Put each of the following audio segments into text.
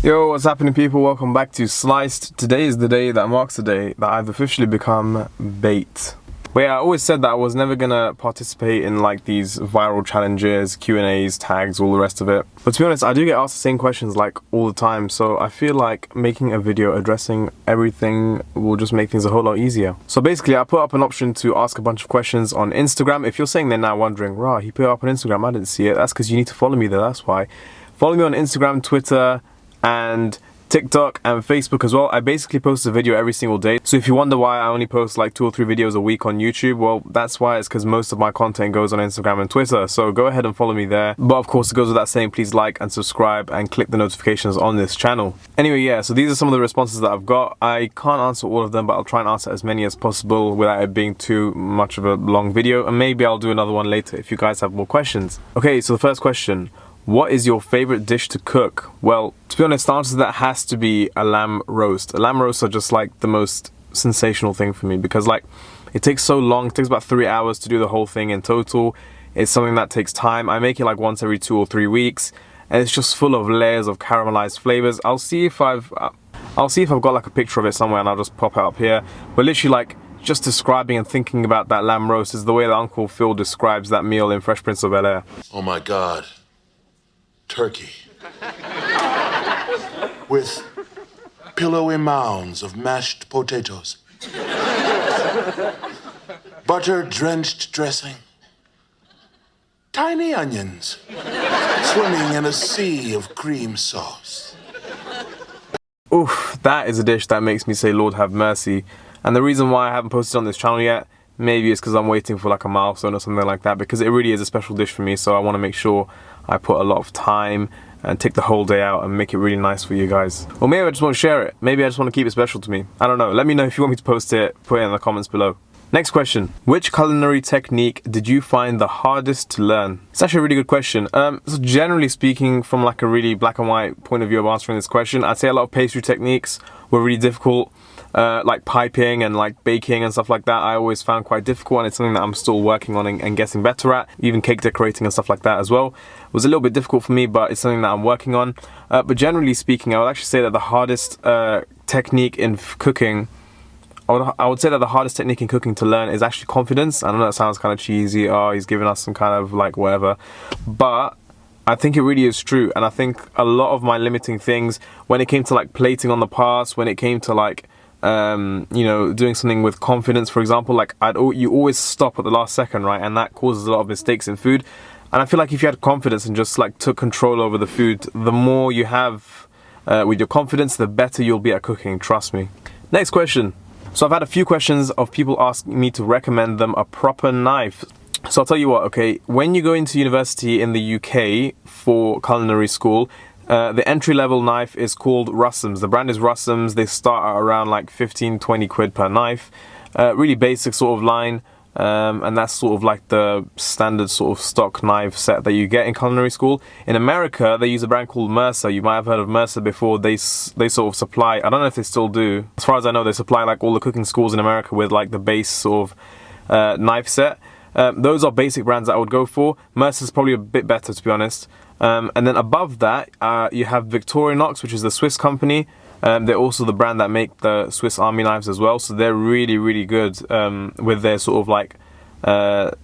Yo, what's happening, people? Welcome back to Sliced. Today is the day that marks the day that I've officially become bait. But yeah, I always said that I was never gonna participate in like these viral challenges, Q&As, tags, all the rest of it. But to be honest, I do get asked the same questions like all the time, so I feel like making a video addressing everything will just make things a whole lot easier. So basically, I put up an option to ask a bunch of questions on Instagram. If you're saying they're now wondering, rah, he put it up on Instagram, I didn't see it. That's because you need to follow me there, that's why. Follow me on Instagram, Twitter, and TikTok and Facebook as well. I basically post a video every single day. So if you wonder why I only post like 2 or 3 videos a week on YouTube, well, that's why. It's because most of my content goes on Instagram and Twitter. So go ahead and follow me there. But of course, it goes without saying, please like and subscribe and click the notifications on this channel. Anyway, yeah, so these are some of the responses that I've got. I can't answer all of them, but I'll try and answer as many as possible without it being too much of a long video. And maybe I'll do another one later if you guys have more questions. Okay, so the first question. What is your favorite dish to cook? Well, to be honest, the answer to that has to be a lamb roast. A lamb roast are just like the most sensational thing for me because like it takes so long. It takes about 3 hours to do the whole thing in total. It's something that takes time. I make it like once every 2 or 3 weeks, and it's just full of layers of caramelized flavors. I'll see if I've got like a picture of it somewhere, and I'll just pop it up here. But literally, like, just describing and thinking about that lamb roast is the way that Uncle Phil describes that meal in Fresh Prince of Bel-Air. Oh my God. Turkey with pillowy mounds of mashed potatoes, butter-drenched dressing, tiny onions swimming in a sea of cream sauce. Oof, that is a dish that makes me say Lord have mercy. And the reason why I haven't posted on this channel yet, maybe it's because I'm waiting for like a milestone or something like that, because it really is a special dish for me, so I want to make sure I put a lot of time and take the whole day out and make it really nice for you guys. Or maybe I just want to share it. Maybe I just want to keep it special to me. I don't know. Let me know if you want me to post it. Put it in the comments below. Next question. Which culinary technique did you find the hardest to learn? It's actually a really good question. So generally speaking, from like a really black and white point of view of answering this question, I'd say a lot of pastry techniques were really difficult. Like piping and like baking and stuff like that, I always found quite difficult, and it's something that I'm still working on and getting better at. Even cake decorating and stuff like that as well was a little bit difficult for me, but it's something that I'm working on. But generally speaking, I would actually say that the hardest technique in cooking, I would say that the hardest technique in cooking to learn is actually confidence. I know that sounds kind of cheesy. Oh, he's giving us some kind of like whatever, but I think it really is true. And I think a lot of my limiting things when it came to like plating on the past, when it came to like you know, doing something with confidence, for example, like you always stop at the last second, right? And that causes a lot of mistakes in food. And I feel like if you had confidence and just like took control over the food, the more you have with your confidence, the better you'll be at cooking, trust me. Next question. So I've had a few questions of people asking me to recommend them a proper knife. So I'll tell you what, okay, when you go into university in the UK for culinary school, the entry-level knife is called Russums. The brand is Russums. They start at around like 15-20 quid per knife. Really basic sort of line, and that's sort of like the standard sort of stock knife set that you get in culinary school. In America, they use a brand called Mercer. You might have heard of Mercer before. They sort of supply, I don't know if they still do. As far as I know, they supply like all the cooking schools in America with like the base sort of knife set. Those are basic brands that I would go for. Mercer's probably a bit better, to be honest. And then above that, you have Victorinox, which is the Swiss company. They're also the brand that make the Swiss Army knives as well. So they're really, really good with their sort of like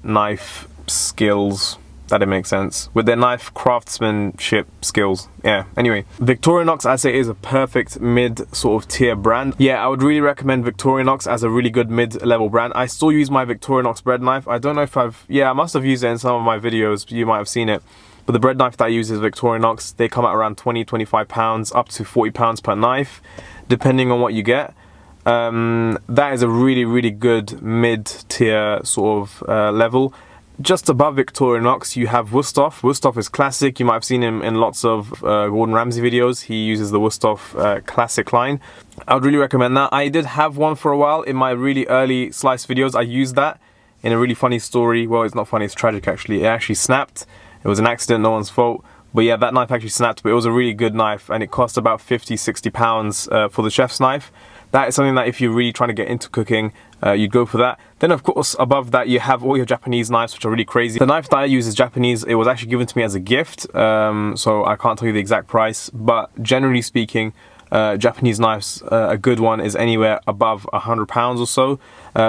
knife skills, that it makes sense. With their knife craftsmanship skills. Yeah, anyway. Victorinox, I'd say, is a perfect mid sort of tier brand. Yeah, I would really recommend Victorinox as a really good mid-level brand. I still use my Victorinox bread knife. I don't know if I must have used it in some of my videos. You might have seen it. But the bread knife that I use is Victorinox. They come at around £20–25, up to £40 per knife, depending on what you get. That is a really, really good mid-tier sort of level. Just above Victorinox, you have Wusthof. Wusthof is classic. You might have seen him in lots of Gordon Ramsay videos. He uses the Wusthof classic line. I would really recommend that. I did have one for a while in my really early slice videos. I used that in a really funny story. Well, it's not funny, it's tragic actually. It actually snapped. It was an accident, no one's fault. But yeah, that knife actually snapped, but it was a really good knife, and it cost about £50–60 for the chef's knife. that is something that if you're really trying to get into cooking, you'd go for that. Then of course above that you have all your Japanese knives, which are really crazy. The knife that I use is Japanese. It was actually given to me as a gift, so I can't tell you the exact price, but generally speaking, Japanese knives, a good one is anywhere above £100 or so,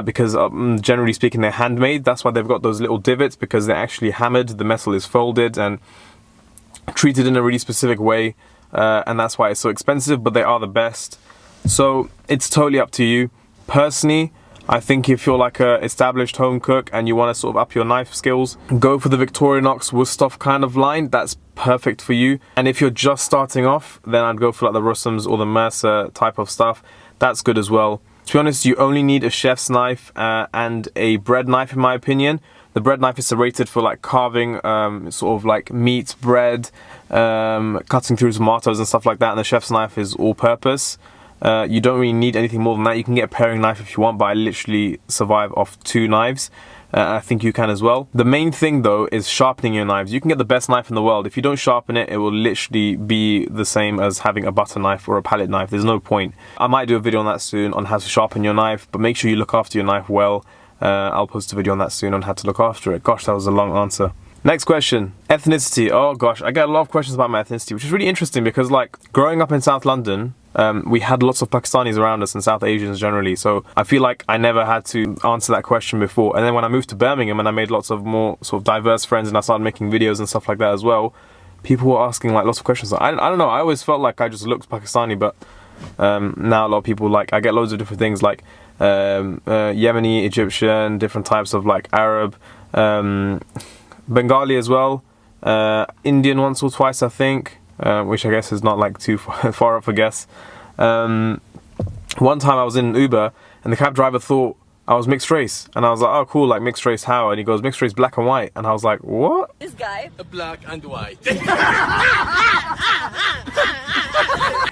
because generally speaking they're handmade. That's why they've got those little divots, because they're actually hammered, the metal is folded and treated in a really specific way, and that's why it's so expensive, but they are the best. So it's totally up to you. Personally, I think if you're like a established home cook and you want to sort of up your knife skills, go for the Victorinox Wusthof kind of line. That's perfect for you. And if you're just starting off, then I'd go for like the Russoms or the Mercer type of stuff. That's good as well. To be honest, you only need a chef's knife and a bread knife in my opinion. The bread knife is rated for like carving sort of like meat, bread, cutting through tomatoes and stuff like that, and the chef's knife is all purpose. You don't really need anything more than that. You can get a paring knife if you want, but I literally survive off 2 knives. I think you can as well. The main thing though is sharpening your knives. You can get the best knife in the world. If you don't sharpen it, it will literally be the same as having a butter knife or a palette knife. There's no point. I might do a video on that soon on how to sharpen your knife, but make sure you look after your knife well. I'll post a video on that soon on how to look after it. Gosh, that was a long answer. Next question, ethnicity. Oh gosh, I get a lot of questions about my ethnicity, which is really interesting because like growing up in South London, we had lots of Pakistanis around us and South Asians generally, so I feel like I never had to answer that question before. And then when I moved to Birmingham and I made lots of more sort of diverse friends and I started making videos and stuff like that as well, people were asking like lots of questions. I don't know, I always felt like I just looked Pakistani, but now a lot of people, like I get loads of different things like Yemeni, Egyptian, different types of like Arab, Bengali as well, Indian once or twice I think, which I guess is not like too far off a guess. One time I was in an Uber and the cab driver thought I was mixed race, and I was like, oh cool, like mixed race how? And he goes, mixed race black and white, and I was like, what? This guy black and white.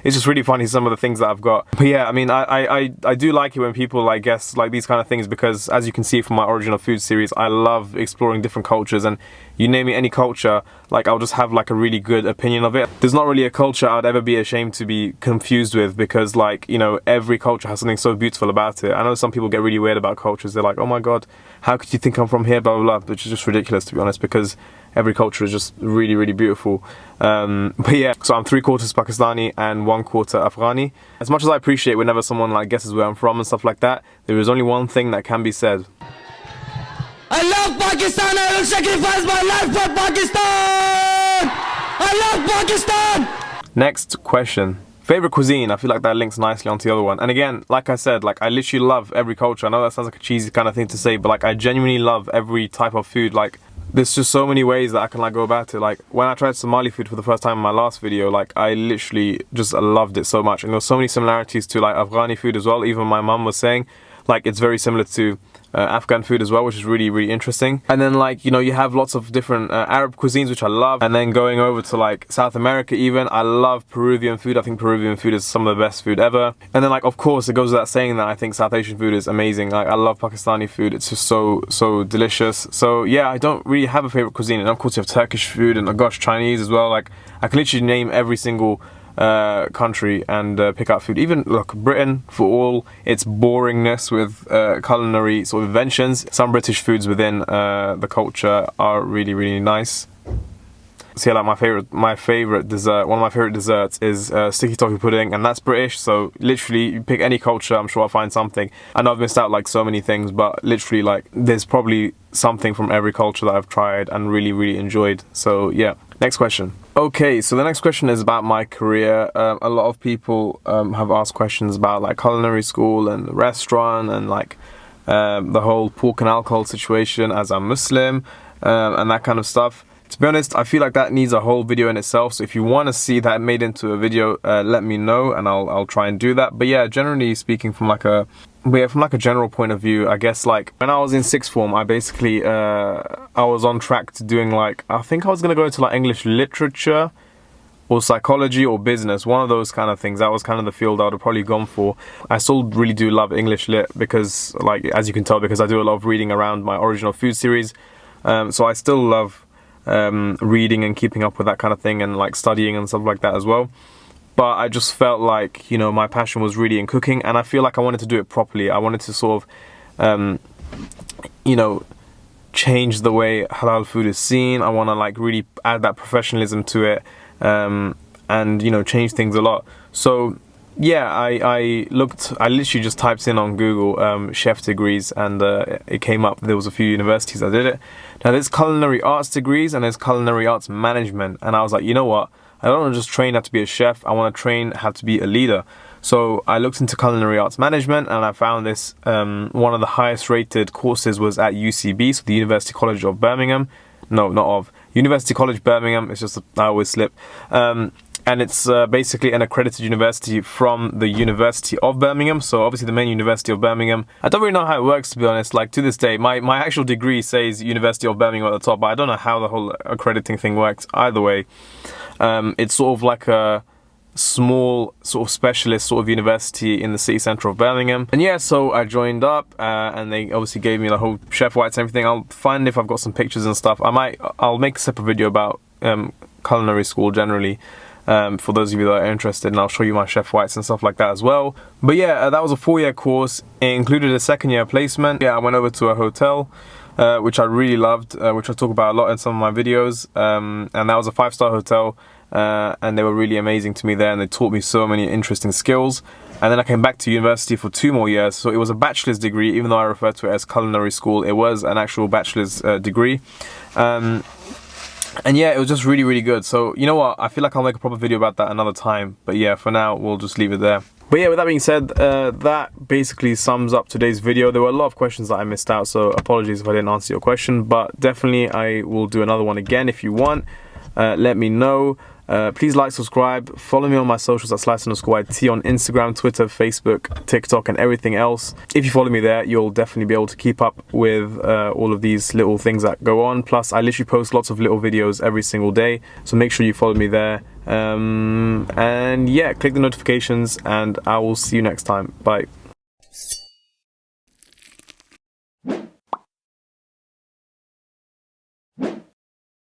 It's just really funny some of the things that I've got. But yeah, I mean, I do like it when people like guess like these kind of things, because as you can see from my original food series, I love exploring different cultures, and you name me any culture, like I'll just have like a really good opinion of it. There's not really a culture I'd ever be ashamed to be confused with, because like, you know, every culture has something so beautiful about it. I know some people get really weird about cultures. They're like, oh my god, how could you think I'm from here, blah blah blah, which is just ridiculous to be honest, because every culture is just really, really beautiful. But yeah, so I'm 3/4 Pakistani and 1/4 Afghani. As much as I appreciate whenever someone like guesses where I'm from and stuff like that, there is only one thing that can be said. I love Pakistan. I will sacrifice my life for Pakistan. I love Pakistan. Next question. Favorite cuisine. I feel like that links nicely onto the other one. And again, like I said, like I literally love every culture. I know that sounds like a cheesy kind of thing to say, but like I genuinely love every type of food. Like there's just so many ways that I can like go about it. Like when I tried Somali food for the first time in my last video, like I literally just loved it so much. And there's so many similarities to like Afghani food as well. Even my mum was saying like it's very similar to Afghan food as well, which is really, really interesting. And then like, you know, you have lots of different Arab cuisines, which I love. And then going over to like South America even, I love Peruvian food. I think Peruvian food is some of the best food ever. And then like, of course, it goes without saying that I think South Asian food is amazing. Like I love Pakistani food. It's just so delicious. So yeah, I don't really have a favorite cuisine. And of course you have Turkish food and gosh, Chinese as well. Like I can literally name every single country and pick out food. Even look, Britain, for all its boringness with culinary sort of inventions, some British foods within the culture are really, really nice. So yeah, like my favorite dessert, one of my favorite desserts is sticky toffee pudding, and that's British. So literally, you pick any culture, I'm sure I'll find something. I know I've missed out like so many things, but literally like there's probably something from every culture that I've tried and really, really enjoyed. So yeah. Next question. Okay, so the next question is about my career. A lot of people have asked questions about like culinary school and the restaurant and like the whole pork and alcohol situation as I'm Muslim and that kind of stuff. To be honest, I feel like that needs a whole video in itself. So if you want to see that made into a video, let me know and I'll try and do that. But yeah, generally speaking, from like a general point of view, I guess like when I was in sixth form, I basically I was on track to doing like, I think I was gonna go into like English literature or psychology or business, one of those kind of things. That was kind of the field I would have probably gone for. I still really do love English lit because, like, as you can tell, because I do a lot of reading around my original food series. So I still love reading and keeping up with that kind of thing and like studying and stuff like that as well. but I just felt like, you know, my passion was really in cooking, and I feel like I wanted to do it properly. I wanted to sort of, you know, change the way halal food is seen. I want to like really add that professionalism to it, and you know, change things a lot. So yeah, I literally just typed in on Google chef degrees, and it came up. There was a few universities that did it. Now there's culinary arts degrees and there's culinary arts management, and I was like, you know what, I don't want to just train how to be a chef, I want to train how to be a leader. So I looked into culinary arts management, and I found this, one of the highest rated courses was at UCB, so the University College of Birmingham. No, not of. University College Birmingham, it's just, I always slip. And it's basically an accredited university from the University of Birmingham, so obviously the main University of Birmingham. I don't really know how it works, to be honest. Like, to this day, my actual degree says University of Birmingham at the top, but I don't know how the whole accrediting thing works. Either way, it's sort of like a small sort of specialist sort of university in the city centre of Birmingham. And yeah, so I joined up, and they obviously gave me the whole chef whites and everything. I'll find if I've got some pictures and stuff. I'll make a separate video about culinary school generally, for those of you that are interested, and I'll show you my chef whites and stuff like that as well. But yeah, that was a 4-year course. It included a 2nd-year placement. Yeah, I went over to a hotel, which I really loved, which I talk about a lot in some of my videos, and that was a 5-star hotel, and they were really amazing to me there, and they taught me so many interesting skills. And then I came back to university for 2 more years, so it was a bachelor's degree. Even though I refer to it as culinary school, it was an actual bachelor's degree. And yeah, it was just really, really good. So, you know what, I feel like I'll make a proper video about that another time. But yeah, for now, we'll just leave it there. But yeah, with that being said, that basically sums up today's video. There were a lot of questions that I missed out, so apologies if I didn't answer your question. But definitely, I will do another one again if you want. Let me know. Please like, subscribe, follow me on my socials at slice_YT on Instagram, Twitter, Facebook, TikTok, and everything else. If you follow me there, you'll definitely be able to keep up with all of these little things that go on. Plus, I literally post lots of little videos every single day, so make sure you follow me there. And yeah, click the notifications, and I will see you next time. Bye.